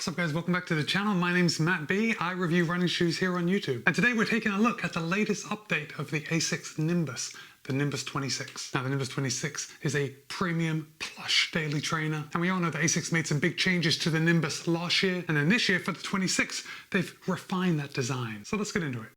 What's up guys, welcome back to the channel. My name's Matt B. I review running shoes here on YouTube. And today we're taking a look at the latest update of the ASICS Nimbus, the Nimbus 26. Now the Nimbus 26 is a premium plush daily trainer. And we all know that ASICS made some big changes to the Nimbus last year. And then this year for the 26, they've refined that design. So let's get into it.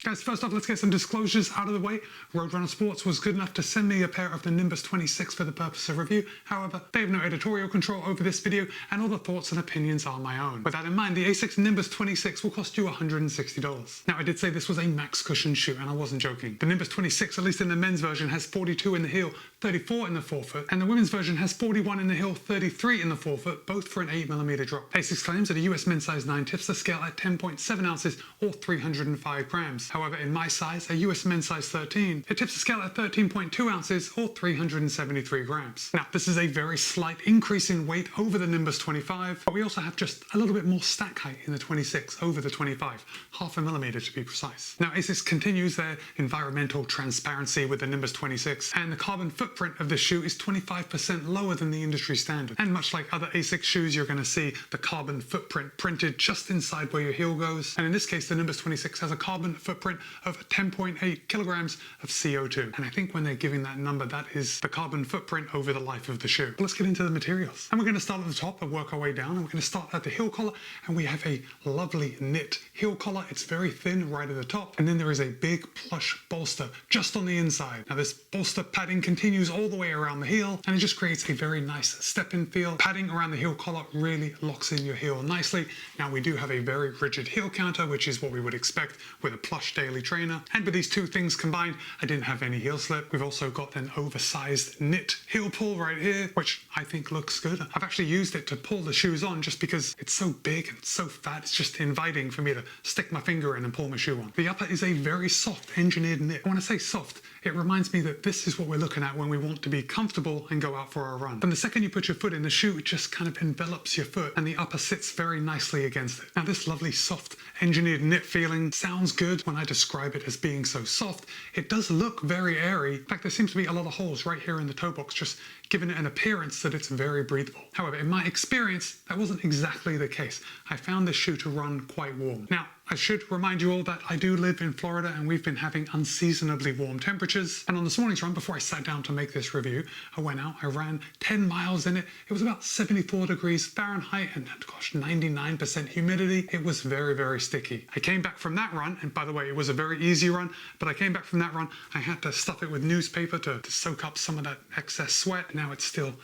Guys, first off, let's get some disclosures out of the way. Roadrunner Sports was good enough to send me a pair of the Nimbus 26 for the purpose of review. However, they have no editorial control over this video, and all the thoughts and opinions are my own. With that in mind, the ASICS Nimbus 26 will cost you $160. Now, I did say this was a max cushion shoe, and I wasn't joking. The Nimbus 26, at least in the men's version, has 42 in the heel, 34 in the forefoot, and the women's version has 41 in the heel, 33 in the forefoot, both for an 8mm drop. ASICS claims that a US men's size 9 tips the scale at 10.7 ounces or 305 grams. However, in my size, a US men's size 13, it tips the scale at 13.2 ounces or 373 grams. Now, this is a very slight increase in weight over the Nimbus 25, but we also have just a little bit more stack height in the 26 over the 25, half a millimeter to be precise. Now, ASICS continues their environmental transparency with the Nimbus 26, and the carbon footprint of the shoe is 25% lower than the industry standard. And much like other ASICS shoes, you're going to see the carbon footprint printed just inside where your heel goes. And in this case, the Nimbus 26 has a carbon footprint of 10.8 kilograms of CO2. And I think when they're giving that number, that is the carbon footprint over the life of the shoe. But let's get into the materials. And we're going to start at the top and work our way down. And we're going to start at the heel collar, and we have a lovely knit heel collar. It's very thin right at the top. And then there is a big plush bolster just on the inside. Now this bolster padding continues all the way around the heel, and it just creates a very nice step-in feel. Padding around the heel collar really locks in your heel nicely. Now we do have a very rigid heel counter, which is what we would expect with a plush daily trainer. And with these two things combined, I didn't have any heel slip. We've also got an oversized knit heel pull right here, which I think looks good. I've actually used it to pull the shoes on just because it's so big and so fat. It's just inviting for me to stick my finger in and pull my shoe on. The upper is a very soft engineered knit. When I say soft, it reminds me that this is what we're looking at when we want to be comfortable and go out for a run. From the second you put your foot in the shoe, it just kind of envelops your foot, and the upper sits very nicely against it. Now this lovely soft engineered knit feeling sounds good when I describe it as being so soft. It does look very airy. In fact, there seems to be a lot of holes right here in the toe box, just giving it an appearance that it's very breathable. However, in my experience, that wasn't exactly the case. I found this shoe to run quite warm. Now, I should remind you all that I do live in Florida, and we've been having unseasonably warm temperatures. And on this morning's run, before I sat down to make this review, I went out, I ran 10 miles in it. It was about 74 degrees Fahrenheit and gosh, 99% humidity. It was very, very sticky. I came back from that run, and by the way, it was a very easy run, but I came back from that run, I had to stuff it with newspaper to soak up some of that excess sweat. Now it's still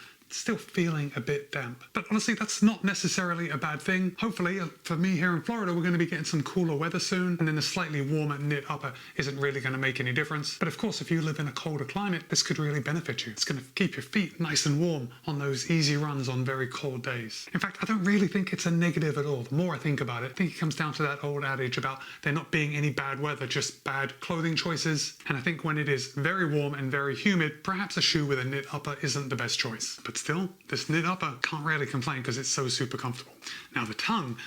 feeling a bit damp. But honestly, that's not necessarily a bad thing. Hopefully, for me here in Florida, we're going to be getting some cooler weather soon, and then the slightly warmer knit upper isn't really going to make any difference. But of course, if you live in a colder climate, this could really benefit you. It's going to keep your feet nice and warm on those easy runs on very cold days. In fact, I don't really think it's a negative at all. The more I think about it, I think it comes down to that old adage about there not being any bad weather, just bad clothing choices. And I think when it is very warm and very humid, perhaps a shoe with a knit upper isn't the best choice. But still, this knit upper, can't really complain because it's so super comfortable. Now the tongue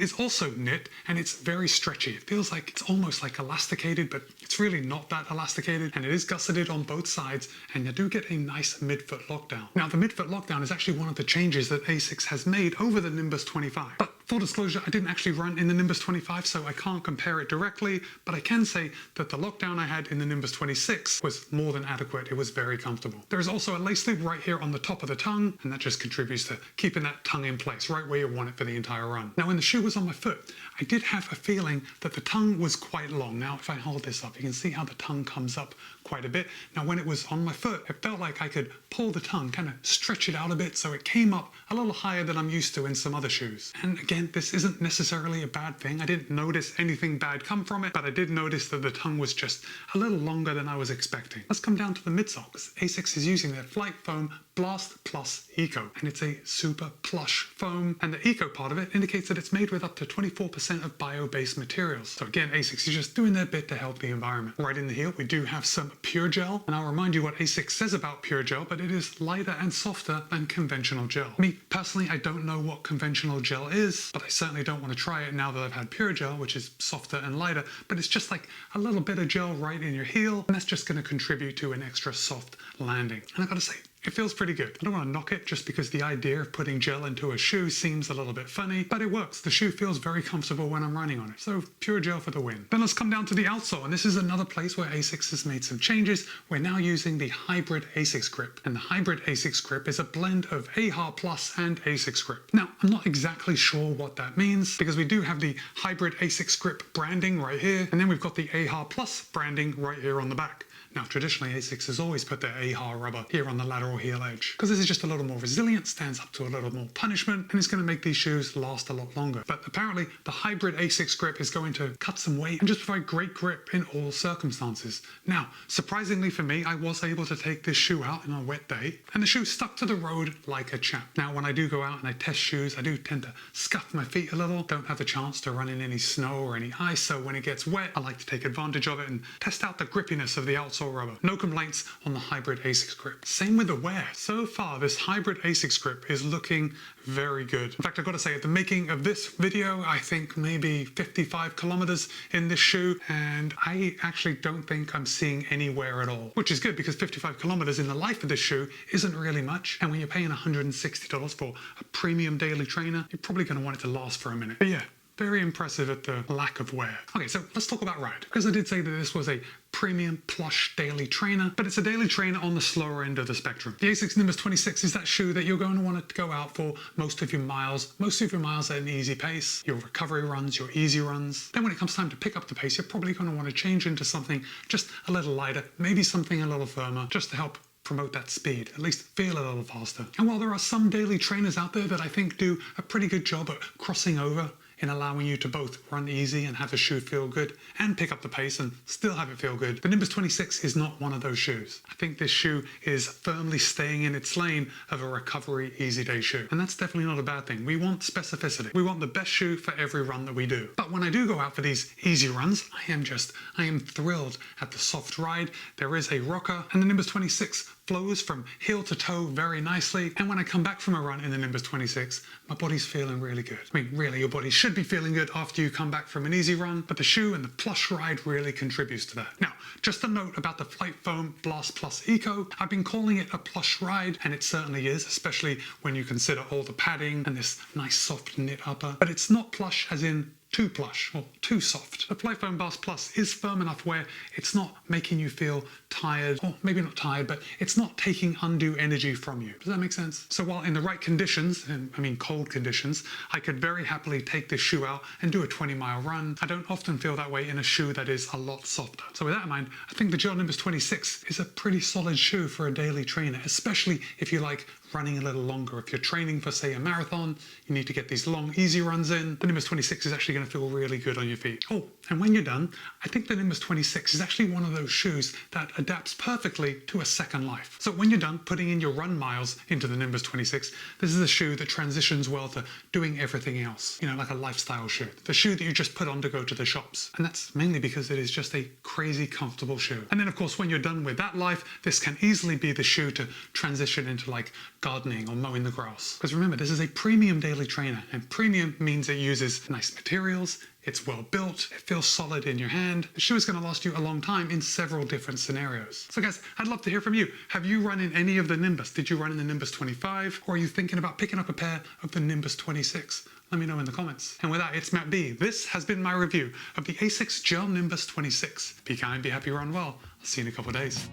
is also knit, and it's very stretchy. It feels like it's almost like elasticated, but it's really not that elasticated, and it is gusseted on both sides, and you do get a nice midfoot lockdown. Now the midfoot lockdown is actually one of the changes that ASICS has made over the Nimbus 25. But full disclosure, I didn't actually run in the Nimbus 25, so I can't compare it directly, but I can say that the lockdown I had in the Nimbus 26 was more than adequate. It was very comfortable. There is also a lace loop right here on the top of the tongue, and that just contributes to keeping that tongue in place, right where you want it for the entire run. Now, when the shoe was on my foot, I did have a feeling that the tongue was quite long. Now, if I hold this up, you can see how the tongue comes up quite a bit. Now, when it was on my foot, it felt like I could pull the tongue, kind of stretch it out a bit, so it came up a little higher than I'm used to in some other shoes. And again, this isn't necessarily a bad thing. I didn't notice anything bad come from it, but I did notice that the tongue was just a little longer than I was expecting. Let's come down to the midsole, because ASICS is using their Flight Foam Blast Plus Eco, and it's a super plush foam, and the eco part of it indicates that it's made with up to 24% of bio-based materials. So again, ASICS is just doing their bit to help the environment. Right in the heel, we do have some pure gel, and I'll remind you what ASICS says about pure gel, but it is lighter and softer than conventional gel. Me personally, I don't know what conventional gel is, but I certainly don't want to try it now that I've had pure gel, which is softer and lighter, but it's just like a little bit of gel right in your heel, and that's just going to contribute to an extra soft landing. And I've got to say, It feels pretty good. I don't want to knock it just because the idea of putting gel into a shoe seems a little bit funny, but it works. The shoe feels very comfortable when I'm running on it. So pure gel for the win. Then let's come down to the outsole, and this is another place where ASICS has made some changes. We're now using the Hybrid ASICS Grip, and the Hybrid ASICS Grip is a blend of AHA Plus and ASICS Grip. Now, I'm not exactly sure what that means because we do have the Hybrid ASICS Grip branding right here, and then we've got the AHA Plus branding right here on the back. Now, traditionally, ASICS has always put their AHA rubber here on the lateral heel edge, because this is just a little more resilient, stands up to a little more punishment, and it's going to make these shoes last a lot longer. But apparently, the Hybrid ASICS Grip is going to cut some weight and just provide great grip in all circumstances. Now, surprisingly for me, I was able to take this shoe out on a wet day, and the shoe stuck to the road like a champ. Now, when I do go out and I test shoes, I do tend to scuff my feet a little, don't have a chance to run in any snow or any ice, so when it gets wet, I like to take advantage of it and test out the grippiness of the outsole rubber. No complaints on the Hybrid ASICS Grip. Same with the wear. So far, this Hybrid ASICS Grip is looking very good. In fact, I've got to say, at the making of this video, I think maybe 55 kilometers in this shoe, and I actually don't think I'm seeing any wear at all, which is good because 55 kilometers in the life of this shoe isn't really much, and when you're paying $160 for a premium daily trainer, you're probably going to want it to last for a minute. But yeah, very impressive at the lack of wear. Okay, so let's talk about ride, because I did say that this was a premium plush daily trainer, but it's a daily trainer on the slower end of the spectrum. The ASICS Nimbus 26 is that shoe that you're going to want to go out for most of your miles at an easy pace, your recovery runs, your easy runs. Then when it comes time to pick up the pace, you're probably going to want to change into something just a little lighter, maybe something a little firmer, just to help promote that speed, at least feel a little faster. And while there are some daily trainers out there that I think do a pretty good job at crossing over in allowing you to both run easy and have the shoe feel good and pick up the pace and still have it feel good, the Nimbus 26 is not one of those shoes. I think this shoe is firmly staying in its lane of a recovery easy day shoe. And that's definitely not a bad thing. We want specificity. We want the best shoe for every run that we do. But when I do go out for these easy runs, I am thrilled at the soft ride. There is a rocker, and the Nimbus 26 flows from heel to toe very nicely. And when I come back from a run in the Nimbus 26, my body's feeling really good. I mean, really, your body should be feeling good after you come back from an easy run, but the shoe and the plush ride really contributes to that. Now, just a note about the Flight Foam Blast Plus Eco. I've been calling it a plush ride, and it certainly is, especially when you consider all the padding and this nice soft knit upper. But it's not plush as in too plush or too soft. The Flight Foam Blast Plus is firm enough where it's not making you feel tired, or maybe not tired, but it's not taking undue energy from you. Does that make sense? So while in the right conditions, and I mean cold conditions, I could very happily take this shoe out and do a 20-mile run, I don't often feel that way in a shoe that is a lot softer. So with that in mind, I think the Gel-Nimbus 26 is a pretty solid shoe for a daily trainer, especially if you like running a little longer. If you're training for, say, a marathon, you need to get these long, easy runs in, the Nimbus 26 is actually going to feel really good on your feet. Oh, and when you're done, I think the Nimbus 26 is actually one of those shoes that adapts perfectly to a second life. So when you're done putting in your run miles into the Nimbus 26, this is a shoe that transitions well to doing everything else, you know, like a lifestyle shoe. The shoe that you just put on to go to the shops. And that's mainly because it is just a crazy comfortable shoe. And then of course, when you're done with that life, this can easily be the shoe to transition into like gardening or mowing the grass. Because remember, this is a premium daily trainer, and premium means it uses nice materials, it's well built, it feels solid in your hand. The shoe is going to last you a long time in several different scenarios. So guys, I'd love to hear from you. Have you run in any of the Nimbus? Did you run in the Nimbus 25? Or are you thinking about picking up a pair of the Nimbus 26? Let me know in the comments. And with that, it's Matt B. This has been my review of the ASICS Gel-Nimbus 26. Be kind, be happy, run well. I'll see you in a couple of days.